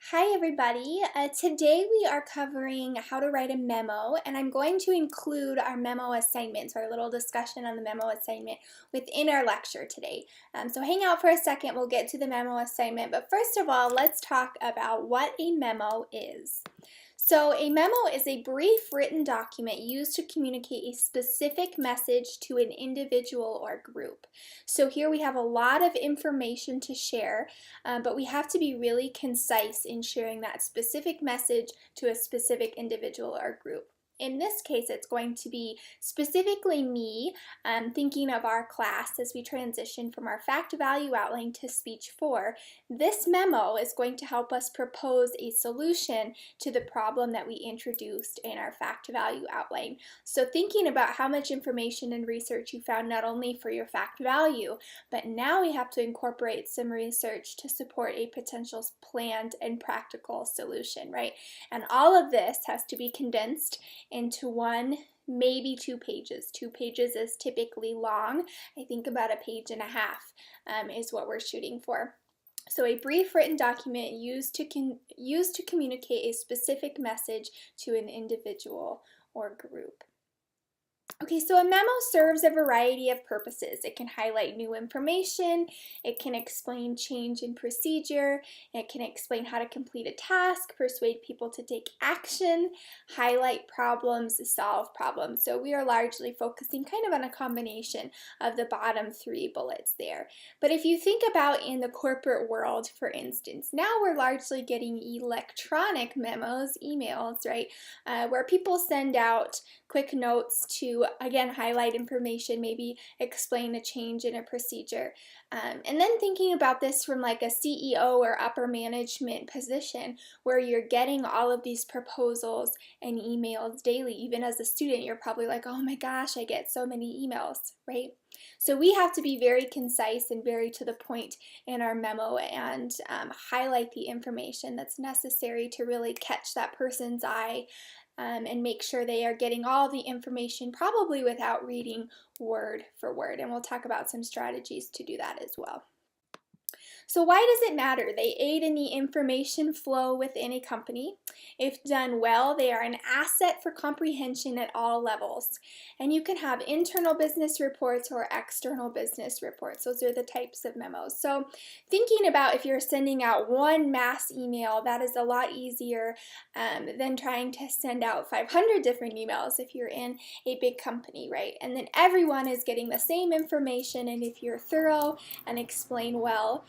Hi everybody. Today we are covering how to write a memo, and I'm going to include our memo assignment, so our little discussion on the memo assignment within our lecture today. So hang out for a second, we'll get to the memo assignment, but first of all, let's talk about what a memo is. So a memo is a brief written document used to communicate a specific message to an individual or group. So here we have a lot of information to share, but we have to be really concise in sharing that specific message to a specific individual or group. In this case, it's going to be specifically me thinking of our class as we transition from our fact value outline to speech 4. This memo is going to help us propose a solution to the problem that we introduced in our fact value outline. So thinking about how much information and research you found not only for your fact value, but now we have to incorporate some research to support a potential planned and practical solution, right? And all of this has to be condensed into one, maybe 2 pages. 2 pages is typically long. I think about a page and a half is what we're shooting for. So a brief written document used to communicate a specific message to an individual or group. Okay, so a memo serves a variety of purposes. It can highlight new information, it can explain change in procedure, it can explain how to complete a task, persuade people to take action, highlight problems, solve problems. So we are largely focusing kind of on a combination of the bottom 3 bullets there. But if you think about in the corporate world, for instance, now we're largely getting electronic memos, emails, right, where people send out quick notes to, again, highlight information, maybe explain a change in a procedure. And then thinking about this from like a CEO or upper management position where you're getting all of these proposals and emails daily. Even as a student, you're probably like, oh my gosh, I get so many emails, right? So we have to be very concise and very to the point in our memo and highlight the information that's necessary to really catch that person's eye and make sure they are getting all the information, probably without reading word for word. And we'll talk about some strategies to do that as well. So why does it matter? They aid in the information flow within a company. If done well, they are an asset for comprehension at all levels. And you can have internal business reports or external business reports. Those are the types of memos. So thinking about if you're sending out one mass email, that is a lot easier than trying to send out 500 different emails if you're in a big company, right? And then everyone is getting the same information, and if you're thorough and explain well,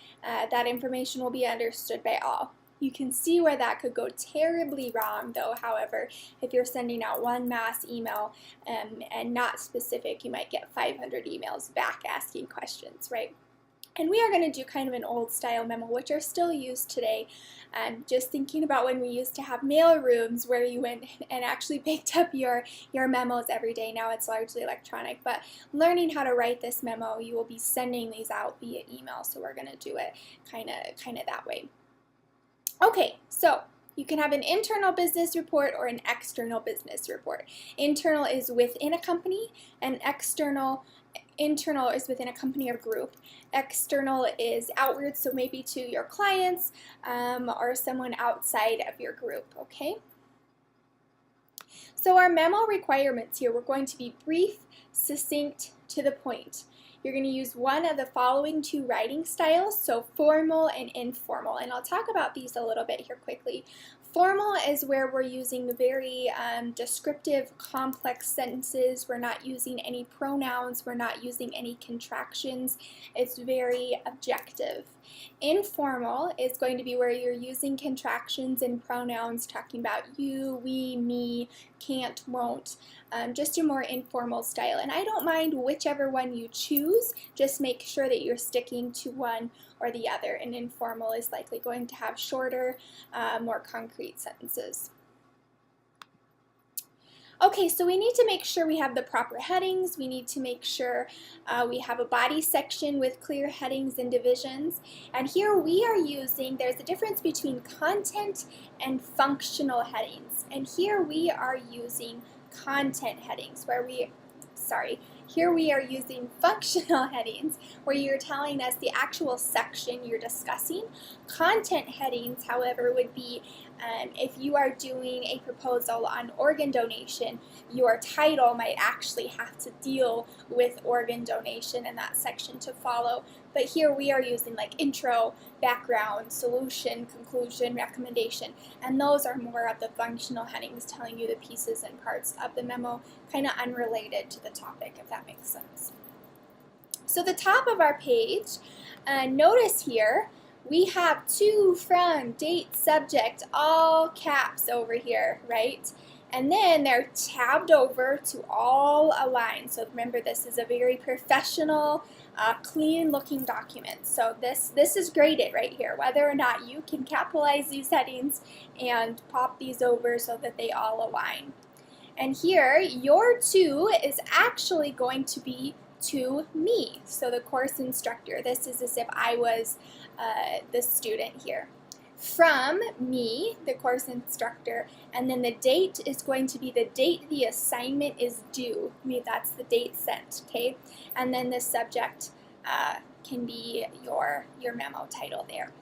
that information will be understood by all. You can see where that could go terribly wrong though, however, if you're sending out one mass email and not specific, you might get 500 emails back asking questions, right? And we are going to do kind of an old style memo, which are still used today. Just thinking about when we used to have mail rooms where you went and actually picked up your memos every day. Now it's largely electronic, but learning how to write this memo, you will be sending these out via email. So we're going to do it kind of that way. Okay, so you can have an internal business report or an external business report. Internal is within a company, and internal is within a company or group. External is outward, so maybe to your clients or someone outside of your group, okay? So our memo requirements here, we're going to be brief, succinct, to the point. You're going to use one of the following 2 writing styles, so formal and informal, and I'll talk about these a little bit here quickly. Formal is where we're using very descriptive, complex sentences. We're not using any pronouns. We're not using any contractions. It's very objective. Informal is going to be where you're using contractions and pronouns, talking about you, we, me, can't, won't, just a more informal style. And I don't mind whichever one you choose, just make sure that you're sticking to one or the other. And informal is likely going to have shorter, more concrete sentences. Okay, so we need to make sure we have the proper headings. We need to make sure we have a body section with clear headings and divisions. And here we are using, there's a difference between content and functional headings. And here we are using content headings where Here we are using functional headings where you're telling us the actual section you're discussing. Content headings, however, would be if you are doing a proposal on organ donation, your title might actually have to deal with organ donation and that section to follow. But here we are using like intro, background, solution, conclusion, recommendation, and those are more of the functional headings telling you the pieces and parts of the memo, kind of unrelated to the topic, if that makes sense. So the top of our page, notice here, we have to, from, date, subject, all caps over here, right? And then they're tabbed over to all aligned. So remember, this is a very professional, clean looking document. So this is graded right here, whether or not you can capitalize these headings and pop these over so that they all align. And here, your to is actually going to be to me, so the course instructor. This is as if I was the student here. From me, the course instructor, and then the date is going to be the date the assignment is due. That's the date sent, okay? And then the subject can be your memo title there.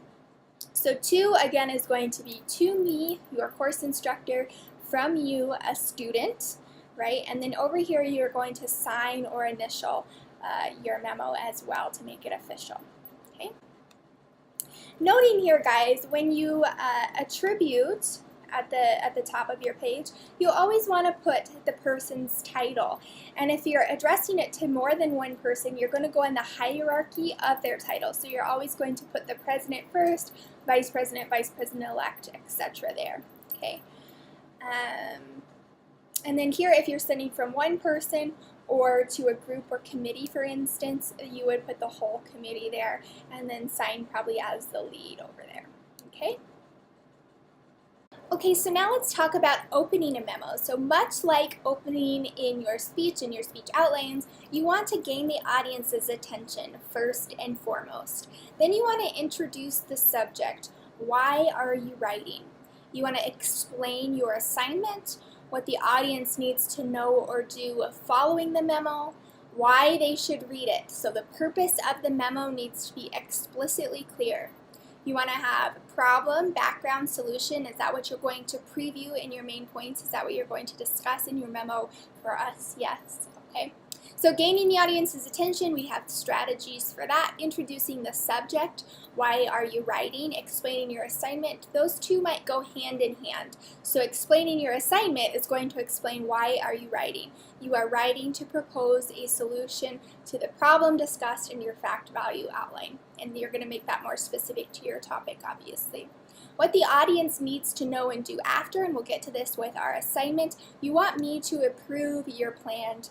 So to, again, is going to be to me, your course instructor, from you, a student, right? And then over here, you're going to sign or initial your memo as well to make it official, okay? Noting here, guys, when you attribute at the top of your page, you'll always want to put the person's title. And if you're addressing it to more than one person, you're going to go in the hierarchy of their title. So you're always going to put the president first, vice president-elect, etc. there, okay? And then here, if you're sending from one person or to a group or committee, for instance, you would put the whole committee there and then sign probably as the lead over there, okay? Okay, so now let's talk about opening a memo. So much like opening in your speech outlines, you want to gain the audience's attention first and foremost. Then you want to introduce the subject. Why are you writing? You want to explain your assignment, what the audience needs to know or do following the memo, why they should read it. So the purpose of the memo needs to be explicitly clear. You want to have problem, background, solution. Is that what you're going to preview in your main points? Is that what you're going to discuss in your memo for us? Yes. Okay. So gaining the audience's attention, we have strategies for that. Introducing the subject, why are you writing? Explaining your assignment. Those two might go hand in hand. So explaining your assignment is going to explain why are you writing. You are writing to propose a solution to the problem discussed in your fact value outline. And you're going to make that more specific to your topic, obviously. What the audience needs to know and do after, and we'll get to this with our assignment, you want me to approve your planned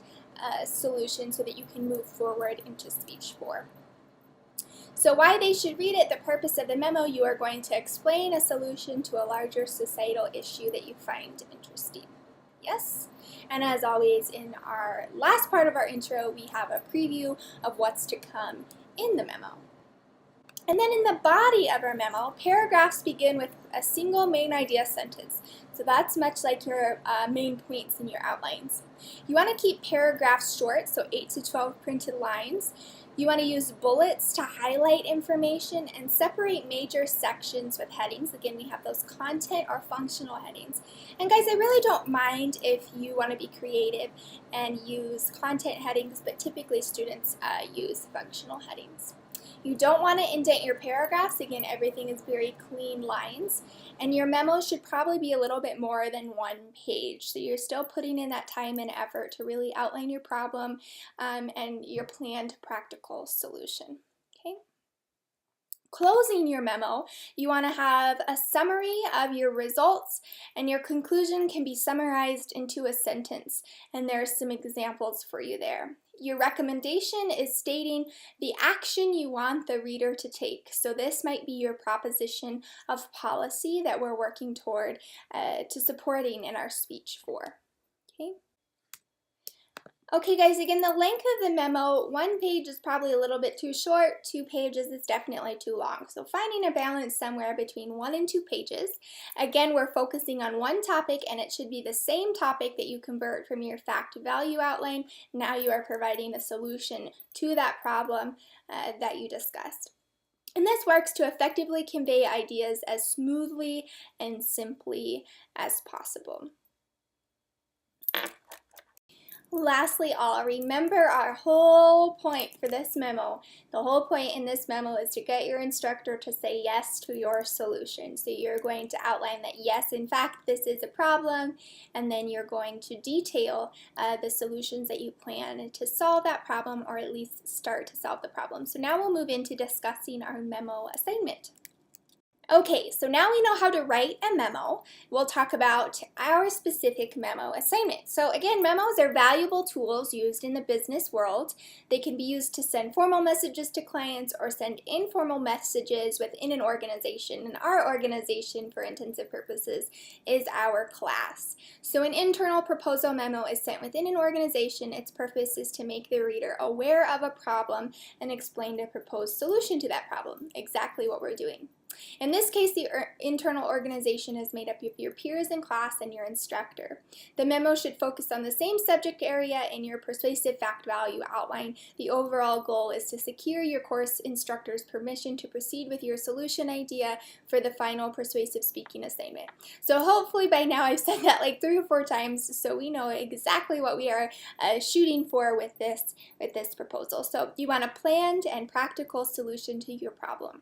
solution so that you can move forward into speech 4. So why they should read it, the purpose of the memo, you are going to explain a solution to a larger societal issue that you find interesting. Yes? And as always, in our last part of our intro, we have a preview of what's to come in the memo. And then in the body of our memo, paragraphs begin with a single main idea sentence. So that's much like your main points in your outlines. You want to keep paragraphs short, so 8 to 12 printed lines. You want to use bullets to highlight information and separate major sections with headings. Again, we have those content or functional headings. And guys, I really don't mind if you want to be creative and use content headings, but typically students use functional headings. You don't want to indent your paragraphs. Again, everything is very clean lines. And your memo should probably be a little bit more than 1 page. So you're still putting in that time and effort to really outline your problem and your planned practical solution. Okay? Closing your memo, you want to have a summary of your results, and your conclusion can be summarized into a sentence. And there are some examples for you there. Your recommendation is stating the action you want the reader to take. So this might be your proposition of policy that we're working toward to supporting in our speech 4. Okay? Okay guys, again, the length of the memo, 1 page is probably a little bit too short, 2 pages is definitely too long. So finding a balance somewhere between 1 and 2 pages. Again, we're focusing on one topic and it should be the same topic that you convert from your fact value outline. Now you are providing a solution to that problem that you discussed. And this works to effectively convey ideas as smoothly and simply as possible. Lastly, all, remember our whole point for this memo. The whole point in this memo is to get your instructor to say yes to your solution. So you're going to outline that yes, in fact, this is a problem, and then you're going to detail the solutions that you plan to solve that problem, or at least start to solve the problem. So now we'll move into discussing our memo assignment. Okay, so now we know how to write a memo. We'll talk about our specific memo assignment. So again, memos are valuable tools used in the business world. They can be used to send formal messages to clients or send informal messages within an organization. And our organization, for intensive purposes, is our class. So an internal proposal memo is sent within an organization. Its purpose is to make the reader aware of a problem and explain the proposed solution to that problem. Exactly what we're doing. In this case, the internal organization is made up of your peers in class and your instructor. The memo should focus on the same subject area in your persuasive fact value outline. The overall goal is to secure your course instructor's permission to proceed with your solution idea for the final persuasive speaking assignment. So hopefully by now I've said that like 3 or 4 times, so we know exactly what we are shooting for with this proposal. So you want a planned and practical solution to your problem.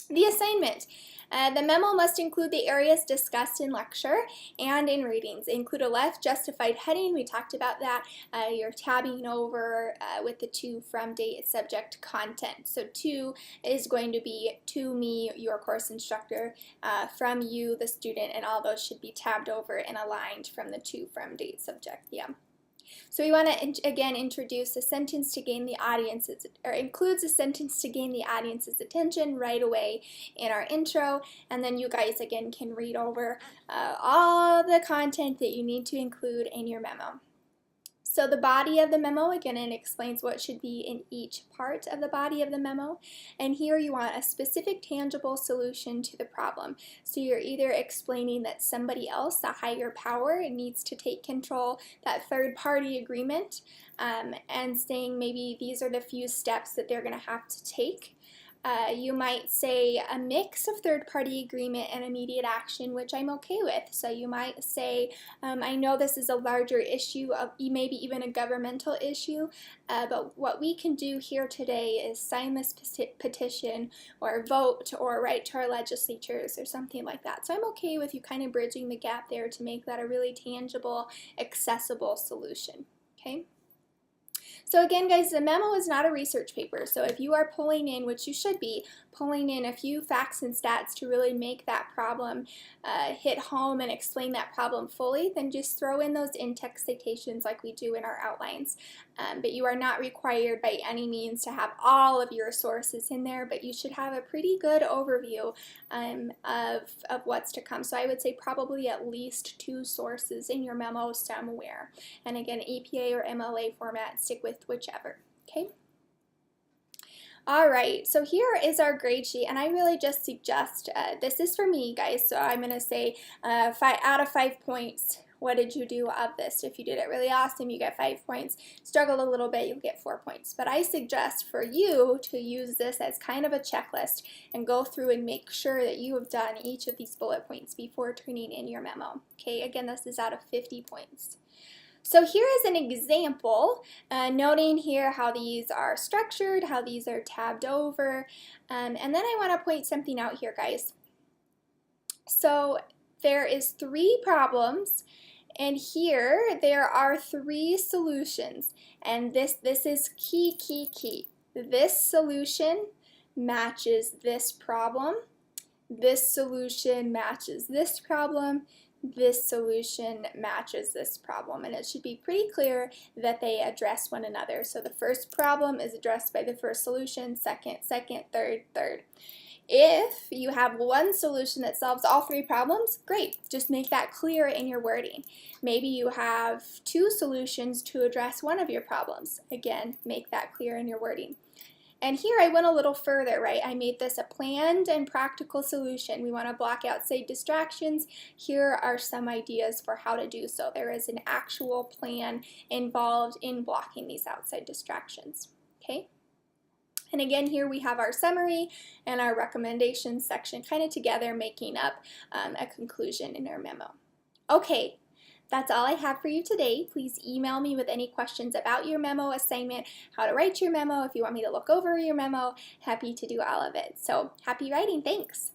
The assignment. The memo must include the areas discussed in lecture and in readings. Include a left justified heading. We talked about that. You're tabbing over with the to, from, date, subject, content. So to is going to be to me, your course instructor, from you, the student, and all those should be tabbed over and aligned from the to, from, date, subject. Yeah. So we want to, again, introduce a sentence to gain the audience's, or includes a sentence to gain the audience's attention right away in our intro, and then you guys, again, can read over all the content that you need to include in your memo. So the body of the memo, again, it explains what should be in each part of the body of the memo. And here you want a specific tangible solution to the problem. So you're either explaining that somebody else, a higher power, needs to take control, that third-party agreement, and saying maybe these are the few steps that they're going to have to take. You might say a mix of third-party agreement and immediate action, which I'm okay with. So you might say, I know this is a larger issue, of maybe even a governmental issue, but what we can do here today is sign this petition or vote or write to our legislatures or something like that. So I'm okay with you kind of bridging the gap there to make that a really tangible, accessible solution. Okay? So again, guys, the memo is not a research paper. So if you are pulling in, which you should be, pulling in a few facts and stats to really make that problem hit home and explain that problem fully, then just throw in those in-text citations like we do in our outlines. But you are not required by any means to have all of your sources in there, but you should have a pretty good overview of what's to come. So I would say probably at least 2 sources in your memo somewhere. And again, EPA or MLA format, stick with whichever, okay? All right, so here is our grade sheet, and I really just suggest, this is for me, guys, so I'm going to say 5 out of 5 points. What did you do of this? If you did it really awesome, you get 5 points. Struggled a little bit, you'll get 4 points. But I suggest for you to use this as kind of a checklist and go through and make sure that you have done each of these bullet points before turning in your memo. Okay, again, this is out of 50 points. So here is an example, noting here how these are structured, how these are tabbed over, and then I want to point something out here, guys. So there is 3 problems, and here there are 3 solutions, and this is key. This solution matches this problem, this solution matches this problem, this solution matches this problem, and it should be pretty clear that they address one another. So the first problem is addressed by the first solution, second, third. If you have one solution that solves all three problems, great. Just make that clear in your wording. Maybe you have two solutions to address one of your problems. Again, make that clear in your wording. And here I went a little further, right? I made this a planned and practical solution. We want to block outside distractions. Here are some ideas for how to do so. There is an actual plan involved in blocking these outside distractions, okay? And again, here we have our summary and our recommendations section kind of together, making up a conclusion in our memo. Okay, that's all I have for you today. Please email me with any questions about your memo assignment, how to write your memo, if you want me to look over your memo, happy to do all of it. So happy writing, thanks.